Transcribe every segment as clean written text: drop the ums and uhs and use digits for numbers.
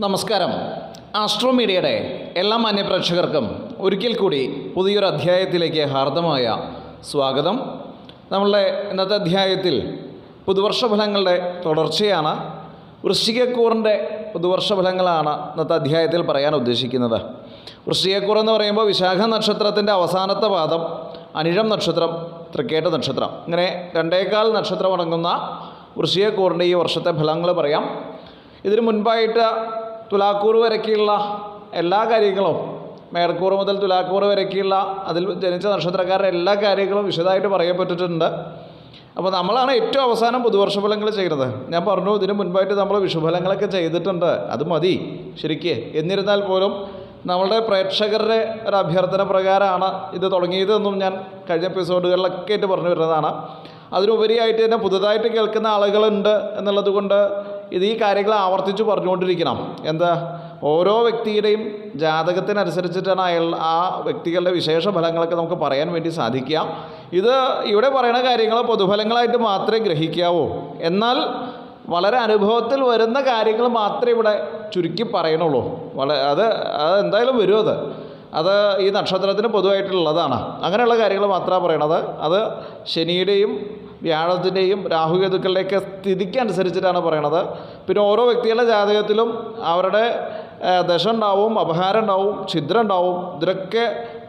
നമസ്കാരം. ആസ്ട്രോ മീഡിയയുടെ എല്ലാ മാന്യപ്രേക്ഷകർക്കും ഒരിക്കൽ കൂടി പുതിയൊരു അധ്യായത്തിലേക്ക് ഹാർദമായ സ്വാഗതം. നമ്മളുടെ ഇന്നത്തെ അധ്യായത്തിൽ പുതുവർഷ ഫലങ്ങളുടെ തുടർച്ചയാണ്. വൃശ്ചികക്കൂറിൻ്റെ പുതുവർഷ ഫലങ്ങളാണ് ഇന്നത്തെ അധ്യായത്തിൽ പറയാൻ ഉദ്ദേശിക്കുന്നത്. വൃശ്ചികക്കൂർ എന്ന് പറയുമ്പോൾ വിശാഖ നക്ഷത്രത്തിൻ്റെ അവസാനത്തെ പാദം, അനിഴം നക്ഷത്രം, തൃക്കേട്ട നക്ഷത്രം, ഇങ്ങനെ 2.25 നക്ഷത്രം അടങ്ങുന്ന വൃശ്ചികക്കൂറിൻ്റെ ഈ വർഷത്തെ ഫലങ്ങൾ പറയാം. ഇതിന് മുൻപായിട്ട് തുലാക്കൂർ വരയ്ക്കുള്ള എല്ലാ കാര്യങ്ങളും, മേടക്കൂർ മുതൽ തുലാക്കൂർ വരയ്ക്കുള്ള അതിൽ ജനിച്ച നക്ഷത്രക്കാരുടെ എല്ലാ കാര്യങ്ങളും വിശദമായിട്ട് പറയപ്പെട്ടിട്ടുണ്ട്. അപ്പോൾ നമ്മളാണ് ഏറ്റവും അവസാനം പുതുവർഷ ഫലങ്ങൾ ചെയ്യുന്നത്. ഞാൻ പറഞ്ഞു, ഇതിന് മുൻപായിട്ട് നമ്മൾ വിഷുഫലങ്ങളൊക്കെ ചെയ്തിട്ടുണ്ട്, അത് മതി ശരിക്ക്. എന്നിരുന്നാൽ പോലും നമ്മളുടെ പ്രേക്ഷകരുടെ ഒരു അഭ്യർത്ഥന പ്രകാരമാണ് ഇത് തുടങ്ങിയതെന്നും ഞാൻ കഴിഞ്ഞ എപ്പിസോഡുകളിലൊക്കെ ആയിട്ട് പറഞ്ഞു വരുന്നതാണ്. അതിനുപരിയായിട്ട് തന്നെ പുതുതായിട്ട് കേൾക്കുന്ന ആളുകളുണ്ട് എന്നുള്ളത് കൊണ്ട് ഈ കാര്യങ്ങൾ ആവർത്തിച്ച് പറഞ്ഞുകൊണ്ടിരിക്കണം. എന്താ, ഓരോ വ്യക്തിയുടെയും ജാതകത്തിനനുസരിച്ചിട്ടാണ് ആ വ്യക്തികളുടെ വിശേഷ ഫലങ്ങളൊക്കെ നമുക്ക് പറയാൻ വേണ്ടി സാധിക്കുക. ഇത് ഇവിടെ പറയുന്ന കാര്യങ്ങൾ പൊതുഫലങ്ങളായിട്ട് മാത്രമേ ഗ്രഹിക്കാവൂ. എന്നാൽ വളരെ അനുഭവത്തിൽ വരുന്ന കാര്യങ്ങൾ മാത്രമേ ഇവിടെ ചുരുക്കി പറയണുള്ളൂ. അത് എന്തായാലും വരും. അത് ഈ നക്ഷത്രത്തിന് പൊതുവായിട്ടുള്ളതാണ്. അങ്ങനെയുള്ള കാര്യങ്ങൾ മാത്രമാണ് പറയണത്. അത് ശനിയുടെയും വ്യാഴത്തിൻ്റെയും രാഹുകേതുക്കളുടെയൊക്കെ സ്ഥിതിക്ക് അനുസരിച്ചിട്ടാണ് പറയണത്. പിന്നെ ഓരോ വ്യക്തികളുടെ ജാതകത്തിലും അവരുടെ ദശ ഉണ്ടാവും, അപഹാരം ഉണ്ടാവും, ഛിദ്രം ഉണ്ടാവും. ഇതിലൊക്കെ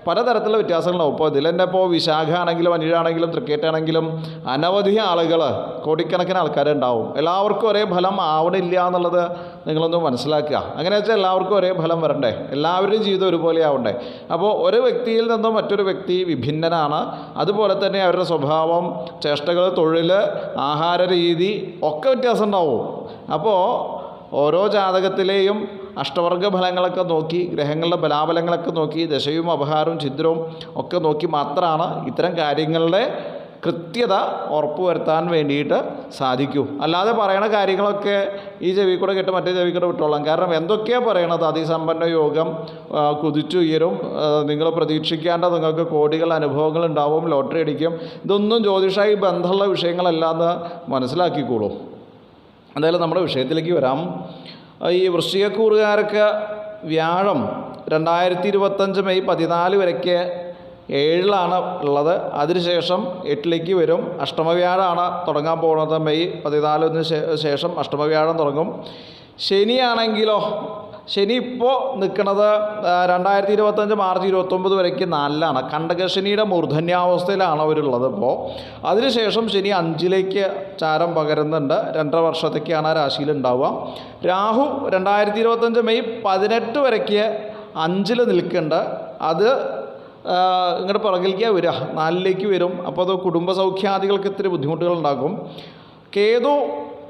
പലതരത്തിലുള്ള വ്യത്യാസങ്ങളുണ്ടാവും. ഇപ്പോൾ ഇതിൽ തന്നെ ഇപ്പോൾ വിശാഖ ആണെങ്കിലും അനിഴാണെങ്കിലും തൃക്കേട്ടാണെങ്കിലും അനവധി ആളുകൾ, കോടിക്കണക്കിന് ആൾക്കാരുണ്ടാവും. എല്ലാവർക്കും ഒരേ ഫലം ആവണില്ല എന്നുള്ളത് നിങ്ങളൊന്ന് മനസ്സിലാക്കുക. അങ്ങനെ വെച്ചാൽ എല്ലാവർക്കും ഒരേ ഫലം വരണ്ടേ, എല്ലാവരുടെയും ജീവിതം ഒരുപോലെ ആവണ്ടേ. അപ്പോൾ ഒരു വ്യക്തിയിൽ നിന്നും മറ്റൊരു വ്യക്തി വിഭിന്നനാണ്. അതുപോലെ തന്നെ അവരുടെ സ്വഭാവം, ചേഷ്ടകൾ, തൊഴിൽ, ആഹാര രീതി ഒക്കെ വ്യത്യാസം ഉണ്ടാവും. അപ്പോൾ ഓരോ ജാതകത്തിലെയും അഷ്ടവർഗ ഫലങ്ങളൊക്കെ നോക്കി, ഗ്രഹങ്ങളുടെ ബലാബലങ്ങളൊക്കെ നോക്കി, ദശയും അപഹാരവും ഛിദ്രവും ഒക്കെ നോക്കി മാത്രമാണ് ഇത്തരം കാര്യങ്ങളുടെ കൃത്യത ഉറപ്പുവരുത്താൻ വേണ്ടിയിട്ട് സാധിക്കൂ. അല്ലാതെ പറയണ കാര്യങ്ങളൊക്കെ ഈ ചെവി കൂടെ കേട്ട് മറ്റേ ചെവി കൂടെ വിട്ടോളാം. കാരണം എന്തൊക്കെയാണ് പറയണത്, അതിസമ്പന്ന യോഗം കുതിച്ചുയരും, നിങ്ങൾ പ്രതീക്ഷിക്കാണ്ട നിങ്ങൾക്ക് കോടികൾ അനുഭവങ്ങൾ ഉണ്ടാവും, ലോട്ടറി അടിക്കും, ഇതൊന്നും ജ്യോതിഷമായി ബന്ധമുള്ള വിഷയങ്ങളല്ലാന്ന് മനസ്സിലാക്കിക്കോളൂ. എന്തായാലും നമ്മുടെ വിഷയത്തിലേക്ക് വരാം. ഈ വൃശ്ചികക്കൂറുകാർക്ക് വ്യാഴം 2025 മെയ് 14 വരയ്ക്ക് 7 ഉള്ളത്. അതിനുശേഷം 8 വരും. അഷ്ടമവ്യാഴമാണ് തുടങ്ങാൻ പോകുന്നത്. മെയ് 14 ശേഷം അഷ്ടമവ്യാഴം തുടങ്ങും. ശനിയാണെങ്കിലോ, ശനി ഇപ്പോൾ നിൽക്കുന്നത് 2025 മാർച്ച് 29 വരയ്ക്ക് 4 കണ്ടകശനിയുടെ മൂർധന്യാവസ്ഥയിലാണ് അവരുള്ളത്. ഇപ്പോൾ അതിനുശേഷം ശനി 5 ചാരം പകരുന്നുണ്ട്. 2.5 വർഷത്തേക്കാണ് ആ രാശിയിൽ ഉണ്ടാവുക. രാഹു 2025 മെയ് 18 വരയ്ക്ക് 5 നിൽക്കുന്നുണ്ട്. അത് ഇങ്ങോട്ട് പുറകിലേക്ക് വരിക, 4 വരും. അപ്പോൾ അത് കുടുംബ സൗഖ്യാദികൾക്ക് ഇത്തിരി ബുദ്ധിമുട്ടുകളുണ്ടാക്കും. കേതു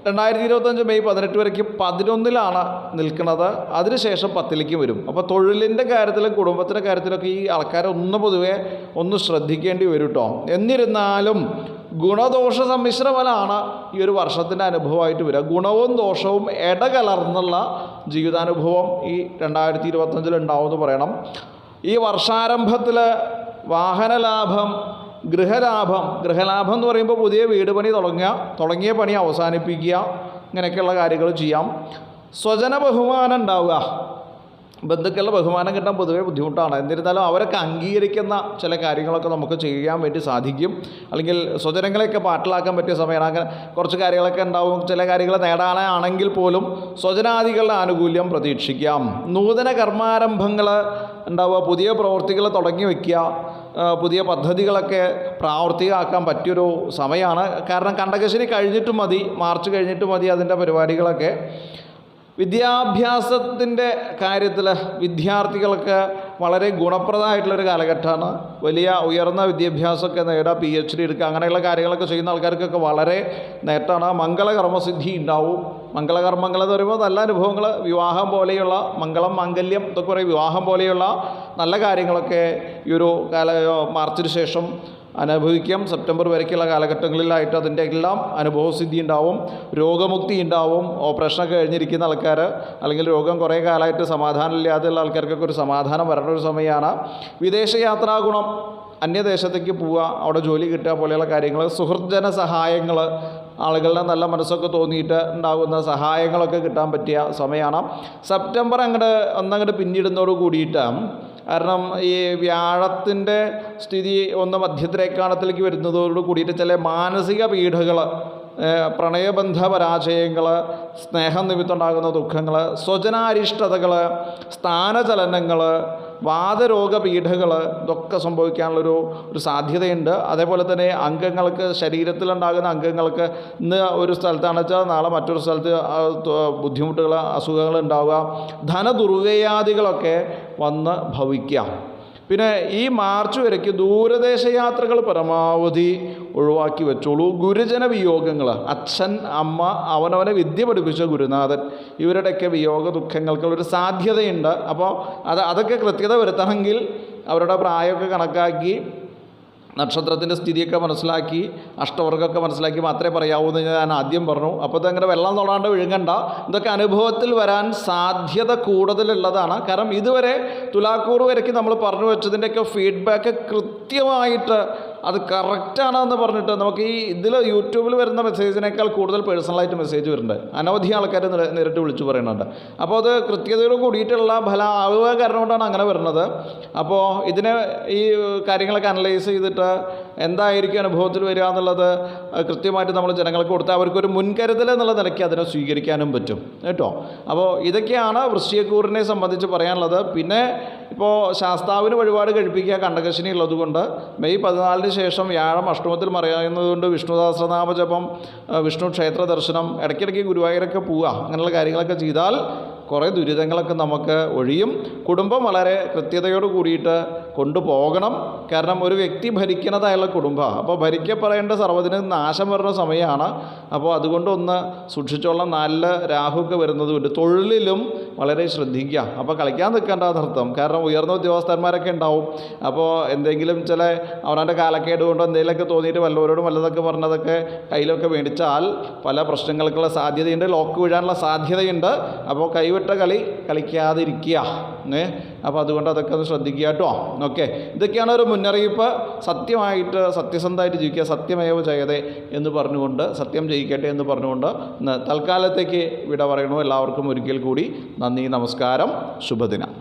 2025 മെയ് 18 വരയ്ക്ക് 11 നിൽക്കുന്നത്. അതിനുശേഷം 10 വരും. അപ്പോൾ തൊഴിലിൻ്റെ കാര്യത്തിലും കുടുംബത്തിൻ്റെ കാര്യത്തിലൊക്കെ ഈ ആൾക്കാരെ പൊതുവെ ഒന്ന് ശ്രദ്ധിക്കേണ്ടി വരും കേട്ടോ. എന്നിരുന്നാലും ഗുണദോഷ സമ്മിശ്ര ഫലമാണ് ഈ ഒരു വർഷത്തിൻ്റെ അനുഭവമായിട്ട് വരിക. ഗുണവും ദോഷവും ഇടകലർന്നുള്ള ജീവിതാനുഭവം ഈ 2025 ഉണ്ടാവുമെന്ന് പറയണം. ഈ വർഷാരംഭത്തിൽ വാഹനലാഭം, ഗൃഹലാഭം എന്ന് പറയുമ്പോൾ പുതിയ വീട് പണി തുടങ്ങിയ പണി അവസാനിപ്പിക്കുക, ഇങ്ങനെയൊക്കെയുള്ള കാര്യങ്ങൾ ചെയ്യാം. സ്വജന ബഹുമാനം ഉണ്ടാവുക, ബന്ധുക്കളുടെ ബഹുമാനം കിട്ടാൻ പൊതുവേ ബുദ്ധിമുട്ടാണ്. എന്നിരുന്നാലും അവരൊക്കെ അംഗീകരിക്കുന്ന ചില കാര്യങ്ങളൊക്കെ നമുക്ക് ചെയ്യാൻ വേണ്ടി സാധിക്കും. അല്ലെങ്കിൽ സ്വജനങ്ങളെയൊക്കെ പാട്ടിലാക്കാൻ പറ്റിയ സമയമാണ്. അങ്ങനെ കുറച്ച് കാര്യങ്ങളൊക്കെ ഉണ്ടാവും. ചില കാര്യങ്ങൾ നേടാനാണെങ്കിൽ പോലും സ്വജനാദികളുടെ ആനുകൂല്യം പ്രതീക്ഷിക്കാം. നൂതന കർമാരംഭങ്ങൾ ഉണ്ടാവുക, പുതിയ പ്രവൃത്തികൾ തുടങ്ങി വയ്ക്കുക, പുതിയ പദ്ധതികളൊക്കെ പ്രാവർത്തികമാക്കാൻ പറ്റിയൊരു സമയമാണ്. കാരണം കണ്ടകശനി കഴിഞ്ഞിട്ട് മതി, മാർച്ച് കഴിഞ്ഞിട്ട് മതി അതിൻ്റെ പരിപാടികളൊക്കെ. വിദ്യാഭ്യാസത്തിൻ്റെ കാര്യത്തിൽ വിദ്യാർത്ഥികൾക്ക് വളരെ ഗുണപ്രദമായിട്ടുള്ളൊരു കാലഘട്ടമാണ്. വലിയ ഉയർന്ന വിദ്യാഭ്യാസമൊക്കെ നേടുക, PhD എടുക്കുക, അങ്ങനെയുള്ള കാര്യങ്ങളൊക്കെ ചെയ്യുന്ന ആൾക്കാർക്കൊക്കെ വളരെ നേട്ടമാണ്. മംഗളകർമ്മസിദ്ധി ഉണ്ടാവും. മംഗളകർമ്മങ്ങൾ എന്ന് പറയുമ്പോൾ നല്ല അനുഭവങ്ങൾ, വിവാഹം പോലെയുള്ള മംഗളം, മാംഗല്യം ഇതൊക്കെ പറയും. വിവാഹം പോലെയുള്ള നല്ല കാര്യങ്ങളൊക്കെ ഈ ഒരു മാർച്ചിന് ശേഷം അനുഭവിക്കാം. സെപ്റ്റംബർ വരയ്ക്കുള്ള കാലഘട്ടങ്ങളിലായിട്ട് അതിൻ്റെ എല്ലാം അനുഭവസിദ്ധി ഉണ്ടാവും. രോഗമുക്തി ഉണ്ടാവും. ഓപ്പറേഷനൊക്കെ കഴിഞ്ഞിരിക്കുന്ന ആൾക്കാർ, അല്ലെങ്കിൽ രോഗം കുറേ കാലമായിട്ട് സമാധാനമില്ലാതെയുള്ള ആൾക്കാർക്കൊക്കെ ഒരു സമാധാനം വരേണ്ട ഒരു സമയമാണ്. വിദേശയാത്രാ ഗുണം, അന്യദേശത്തേക്ക് പോവുക, അവിടെ ജോലി കിട്ടുക പോലെയുള്ള കാര്യങ്ങൾ. സുഹൃത്ജന സഹായങ്ങൾ, ആളുകളുടെ നല്ല മനസ്സൊക്കെ തോന്നിയിട്ട് ഉണ്ടാകുന്ന സഹായങ്ങളൊക്കെ കിട്ടാൻ പറ്റിയ സമയമാണ്. സെപ്റ്റംബർ ഒന്നങ്ങോട്ട് പിന്നിടുന്നതോട് കൂടിയിട്ട്, കാരണം ഈ വ്യാഴത്തിൻ്റെ സ്ഥിതി ഒന്ന് മധ്യത്രേക്കാണത്തിലേക്ക് വരുന്നതോട് കൂടിയിട്ട് ചില മാനസിക പീഡകൾ, പ്രണയബന്ധ പരാജയങ്ങൾ, സ്നേഹം നിമിത്തമുണ്ടാകുന്ന ദുഃഖങ്ങൾ, സ്വജനാരിഷ്ടതകൾ, സ്ഥാനചലനങ്ങൾ, വാതരോഗ പീഡകൾ, ഇതൊക്കെ സംഭവിക്കാനുള്ളൊരു സാധ്യതയുണ്ട്. അതേപോലെ തന്നെ അംഗങ്ങൾക്ക്, ശരീരത്തിലുണ്ടാകുന്ന അംഗങ്ങൾക്ക് ഇന്ന് ഒരു സ്ഥലത്താണെന്ന് വെച്ചാൽ നാളെ മറ്റൊരു സ്ഥലത്ത് ബുദ്ധിമുട്ടുകൾ, അസുഖങ്ങൾ ഉണ്ടാവുക, ധനദുർവ്യയാദികളൊക്കെ വന്ന് ഭവിക്കുക. പിന്നെ ഈ മാർച്ച് വരയ്ക്ക് ദൂരദേശ യാത്രകൾ പരമാവധി ഒഴിവാക്കി വെച്ചോളൂ. ഗുരുജന വിയോഗങ്ങൾ, അച്ഛൻ, അമ്മ, അവനവനെ വിദ്യ പഠിപ്പിച്ച ഗുരുനാഥൻ, ഇവരുടെയൊക്കെ വിയോഗ ദുഃഖങ്ങൾക്കുള്ളൊരു സാധ്യതയുണ്ട്. അപ്പോൾ അതൊക്കെ കൃത്യത വരുത്തണമെങ്കിൽ അവരുടെ പ്രായമൊക്കെ കണക്കാക്കി, നക്ഷത്രത്തിൻ്റെ സ്ഥിതിയൊക്കെ മനസ്സിലാക്കി, അഷ്ടവർഗമൊക്കെ മനസ്സിലാക്കി മാത്രമേ പറയാവൂ എന്ന് ഞാൻ ആദ്യം പറഞ്ഞു. അപ്പോൾ ഇതങ്ങനെ വെള്ളം തൊടാണ്ട് വിഴുങ്ങണ്ട. ഇതൊക്കെ അനുഭവത്തിൽ വരാൻ സാധ്യത കൂടുതലുള്ളതാണ്. കാരണം ഇതുവരെ തുലാക്കൂർ വരയ്ക്ക് നമ്മൾ പറഞ്ഞു വെച്ചതിൻ്റെയൊക്കെ ഫീഡ്ബാക്ക് കൃത്യമായിട്ട് അത് കറക്റ്റാണെന്ന് പറഞ്ഞിട്ട് നമുക്ക് ഇതിൽ യൂട്യൂബിൽ വരുന്ന മെസ്സേജിനേക്കാൾ കൂടുതൽ പേഴ്സണലായിട്ട് മെസ്സേജ് വരുന്നുണ്ട്. അനവധി ആൾക്കാർ നേരിട്ട് വിളിച്ച് പറയുന്നുണ്ട്. അപ്പോൾ അത് കൃത്യതയോട് കൂടിയിട്ടുള്ള ഫലം ആവുക കാരണം കൊണ്ടാണ് അങ്ങനെ വരുന്നത്. അപ്പോൾ ഇതിനെ ഈ കാര്യങ്ങളൊക്കെ അനലൈസ് ചെയ്തിട്ട് എന്തായിരിക്കും അനുഭവത്തിൽ വരിക എന്നുള്ളത് കൃത്യമായിട്ട് നമ്മൾ ജനങ്ങൾക്ക് കൊടുത്താൽ അവർക്കൊരു മുൻകരുതൽ എന്നുള്ള നിലയ്ക്ക് അതിനെ സ്വീകരിക്കാനും പറ്റും കേട്ടോ. അപ്പോൾ ഇതൊക്കെയാണ് വൃശ്ചികക്കൂറിനെ സംബന്ധിച്ച് പറയാനുള്ളത്. പിന്നെ ഇപ്പോൾ ശാസ്താവിന് വഴിപാട് കഴിപ്പിക്കുക കണ്ടകശിനി ഉള്ളതുകൊണ്ട് മെയ് 14 ശേഷം വ്യാഴം അഷ്ടമത്തിൽ മറയുന്നതുകൊണ്ട് വിഷ്ണു സഹസ്രനാമ ജപം, വിഷ്ണു ക്ഷേത്ര ദർശനം, ഇടയ്ക്കിടയ്ക്ക് ഗുരുവായൂരൊക്കെ പോവുക, അങ്ങനെയുള്ള കാര്യങ്ങളൊക്കെ ചെയ്താൽ കുറേ ദുരിതങ്ങളൊക്കെ നമുക്ക് ഒഴിയും. കുടുംബം വളരെ കൃത്യതയോട് കൂടിയിട്ട് കൊണ്ടുപോകണം. കാരണം ഒരു വ്യക്തി ഭരിക്കുന്നതായുള്ള കുടുംബമാണ്. അപ്പോൾ ഭരിക്കപ്പെടേണ്ട സർവ്വതിനും നാശം വരുന്ന സമയമാണ്. അപ്പോൾ അതുകൊണ്ടൊന്ന് സൂക്ഷിച്ചോളം. നല്ല രാഹുക്കെ വരുന്നതുകൊണ്ട് തൊഴിലിലും വളരെ ശ്രദ്ധിക്കുക. അപ്പോൾ കളിക്കാൻ നിൽക്കേണ്ടതർത്ഥം. കാരണം ഉയർന്ന ഉദ്യോഗസ്ഥന്മാരൊക്കെ ഉണ്ടാവും. അപ്പോൾ എന്തെങ്കിലും ചില അവനവൻ്റെ കാലക്കേട് കൊണ്ടോ എന്തെങ്കിലുമൊക്കെ തോന്നിയിട്ട് വല്ലവരോടും വല്ലതൊക്കെ പറഞ്ഞതൊക്കെ കയ്യിലൊക്കെ മേടിച്ചാൽ പല പ്രശ്നങ്ങൾക്കുള്ള സാധ്യതയുണ്ട്, ലോക്ക് വീഴാനുള്ള സാധ്യതയുണ്ട്. അപ്പോൾ കൈവിട്ട കളി കളിക്കാതിരിക്കുക. അപ്പോൾ അതുകൊണ്ട് അതൊക്കെ ഒന്ന് ശ്രദ്ധിക്കുക കേട്ടോ. ഓക്കെ, ഇതൊക്കെയാണ് ഒരു മുന്നറിയിപ്പ്. സത്യമായിട്ട് സത്യസന്ധമായിട്ട് ജീവിക്കുക, സത്യമേവ ജയതേ എന്ന് പറഞ്ഞുകൊണ്ട്, സത്യം ജയിക്കട്ടെ എന്ന് പറഞ്ഞുകൊണ്ട് തൽക്കാലത്തേക്ക് വിട പറയണു. എല്ലാവർക്കും ഒരിക്കൽ കൂടി നന്ദി, നമസ്കാരം, ശുഭദിനം.